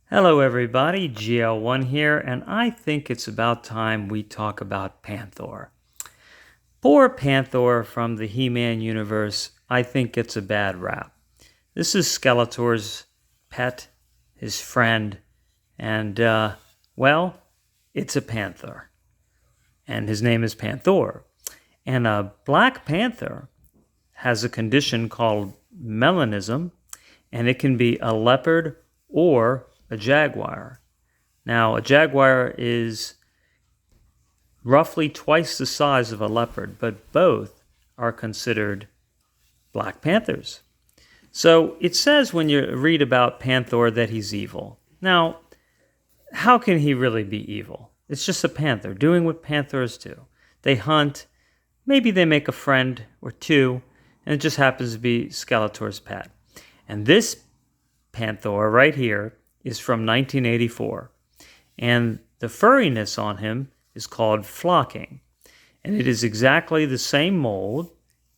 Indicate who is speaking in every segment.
Speaker 1: Hello everybody, GL1 here, and I think it's about time we talk about Panthor. Poor Panthor from the He-Man universe, I think gets a bad rap. This is Skeletor's pet, his friend, and, it's a panther. And his name is Panthor. And a black panther has a condition called melanism, and it can be a leopard or a jaguar. Now, a jaguar is roughly twice the size of a leopard, but both are considered black panthers. So it says when you read about Panthor that he's evil. Now, how can he really be evil? It's just a panther doing what panthers do. They hunt, maybe they make a friend or two, and it just happens to be Skeletor's pet. And this Panthor right here is from 1984. And the furriness on him is called flocking. And it is exactly the same mold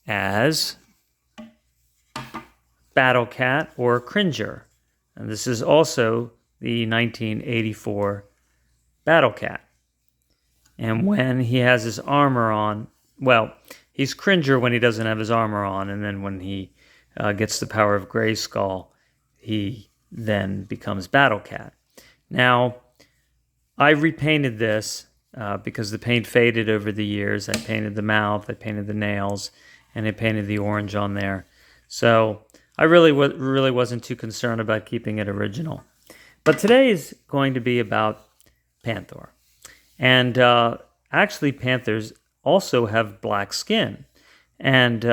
Speaker 1: as Battle Cat or Cringer. And this is also the 1984 Battle Cat. And when he has his armor on, he's Cringer when he doesn't have his armor on, and then when he gets the power of Grayskull, he then becomes Battle Cat. Now, I repainted this because the paint faded over the years. I painted the mouth, I painted the nails, and I painted the orange on there. So I really wasn't too concerned about keeping it original. But today is going to be about Panthor. And actually, panthers also have black skin. And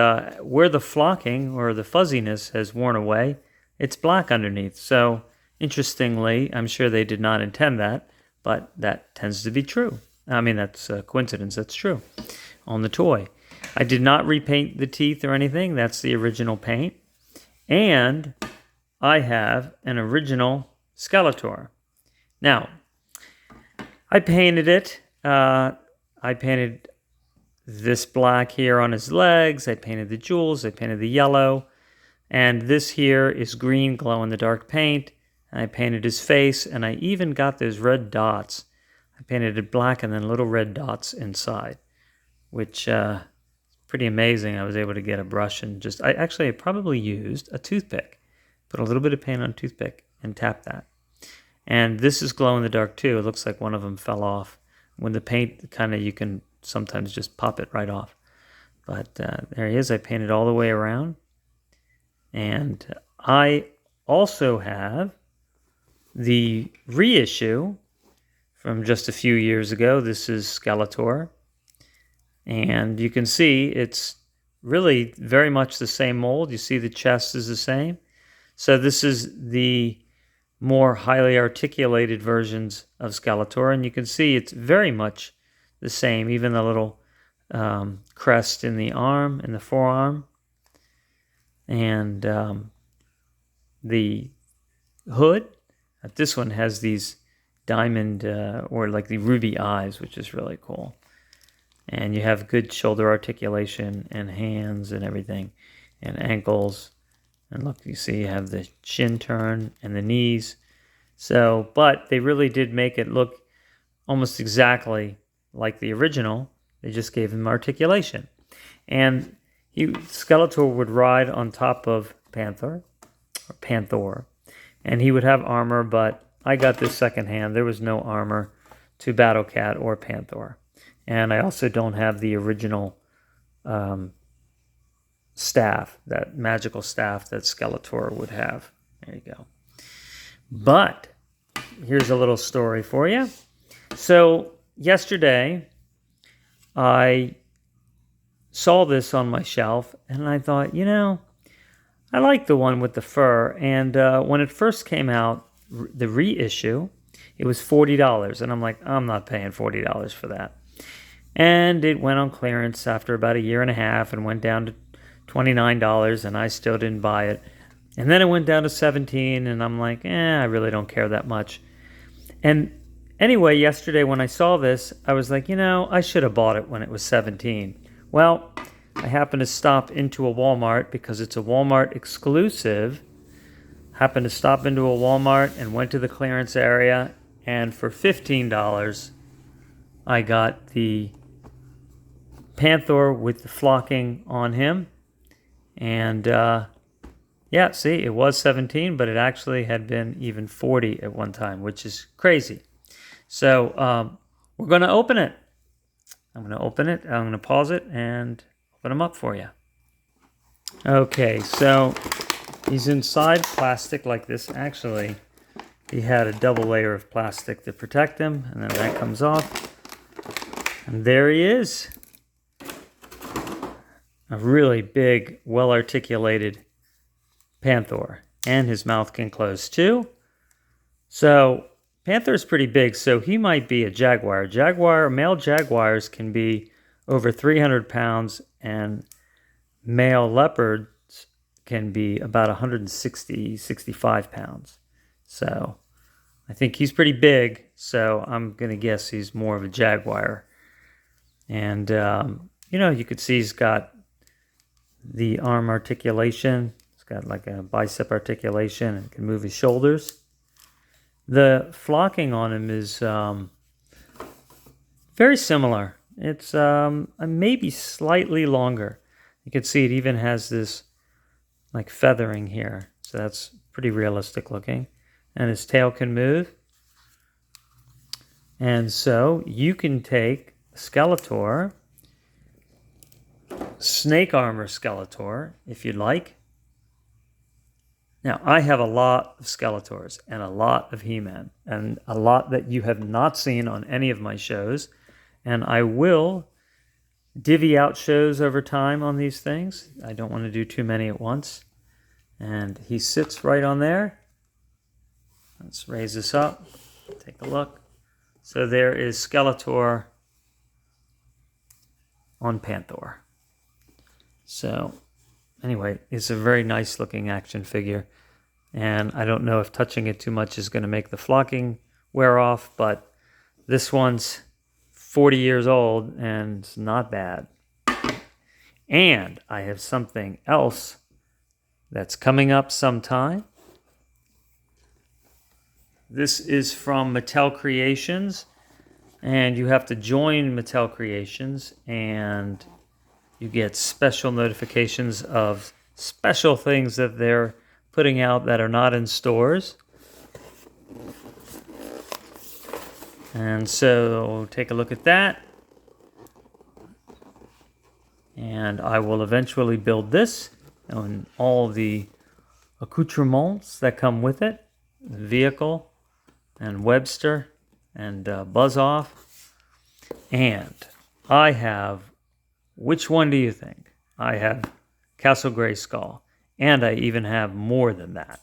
Speaker 1: where the flocking or the fuzziness has worn away, it's black underneath. So, interestingly, I'm sure they did not intend that, but that tends to be true. I mean, that's a coincidence. That's true on the toy. I did not repaint the teeth or anything. That's the original paint. And I have an original Skeletor. Now, I painted it. I painted this black here on his legs. I painted the jewels. I painted the yellow. And this here is green glow-in-the-dark paint. And I painted his face, and I even got those red dots. I painted it black and then little red dots inside, which is pretty amazing. I was able to get a brush and I probably used a toothpick. Put a little bit of paint on a toothpick and tap that. And this is glow-in-the-dark too. It looks like one of them fell off. When the paint, you can sometimes just pop it right off. But there he is. I painted all the way around. And I also have the reissue from just a few years ago. This is Skeletor. And you can see it's really very much the same mold. You see the chest is the same. So this is the more highly articulated versions of Skeletor. And you can see it's very much the same, even the little crest in the arm, in the forearm. And the hood, this one has these diamond or like the ruby eyes, which is really cool. And you have good shoulder articulation and hands and everything and ankles. And look, you see you have the shin turn and the knees. So, but they really did make it look almost exactly like the original. They just gave him articulation. And Skeletor would ride on top of Panthor, and he would have armor, but I got this secondhand. There was no armor to Battle Cat or Panthor. And I also don't have the original staff, that magical staff that Skeletor would have. There you go. But here's a little story for you. So yesterday, I saw this on my shelf, and I thought, I like the one with the fur. And when it first came out, the reissue, it was $40. And I'm like, I'm not paying $40 for that. And it went on clearance after about a year and a half and went down to $29, and I still didn't buy it. And then it went down to $17, and I'm like, I really don't care that much. And anyway, yesterday when I saw this, I was like, I should have bought it when it was $17. Well, I happened to stop into a Walmart because it's a Walmart exclusive happened to stop into a Walmart and went to the clearance area, and for $15 I got the Panthor with the flocking on him. And yeah, see, it was 17, but it actually had been even 40 at one time, which is crazy. So we're going to open it. I'm going to open it. I'm going to pause it and open them up for you. Okay, so he's inside plastic like this. Actually, he had a double layer of plastic to protect him, and then that comes off. And there he is. A really big, well-articulated Panthor. And his mouth can close too. So Panthor's pretty big, so he might be a jaguar. Male jaguars can be over 300 pounds, and male leopards can be about 160, 65 pounds. So I think he's pretty big, so I'm going to guess he's more of a jaguar. And, you could see he's got the arm articulation. He's got like a bicep articulation and can move his shoulders. The flocking on him is very similar. It's maybe slightly longer. You can see it even has this like feathering here. So that's pretty realistic looking. And his tail can move. And so you can take Skeletor, snake armor Skeletor, if you'd like. Now, I have a lot of Skeletors and a lot of He-Man and a lot that you have not seen on any of my shows. And I will divvy out shows over time on these things. I don't want to do too many at once. And he sits right on there. Let's raise this up. Take a look. So there is Skeletor on Panthor. So anyway, it's a very nice looking action figure. And I don't know if touching it too much is going to make the flocking wear off, but this one's 40 years old and it's not bad. And I have something else that's coming up sometime. This is from Mattel Creations, and you have to join Mattel Creations, and you get special notifications of special things that they're putting out that are not in stores. And so take a look at that. And I will eventually build this and all the accoutrements that come with it. The vehicle and Webster and Buzz Off. And I have, which one do you think? I have Castle Grayskull. And I even have more than that.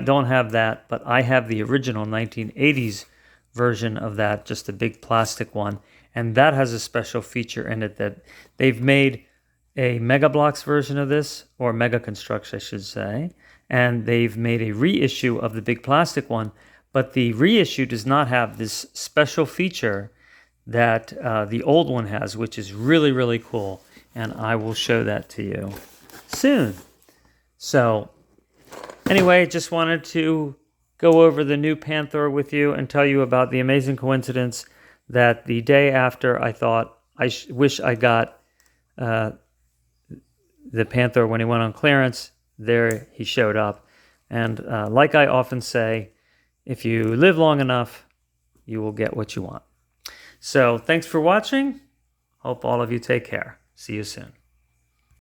Speaker 1: Don't have that, but I have the original 1980s version of that, just a big plastic one. And that has a special feature in it that they've made a Mega Bloks version of this, or Mega Construx, I should say. And they've made a reissue of the big plastic one. But the reissue does not have this special feature that the old one has, which is really, really cool. And I will show that to you soon. So anyway, just wanted to go over the new Panthor with you and tell you about the amazing coincidence that the day after I thought I wish I got the Panthor when he went on clearance, there he showed up. And like I often say, if you live long enough, you will get what you want. So thanks for watching. Hope all of you take care. See you soon.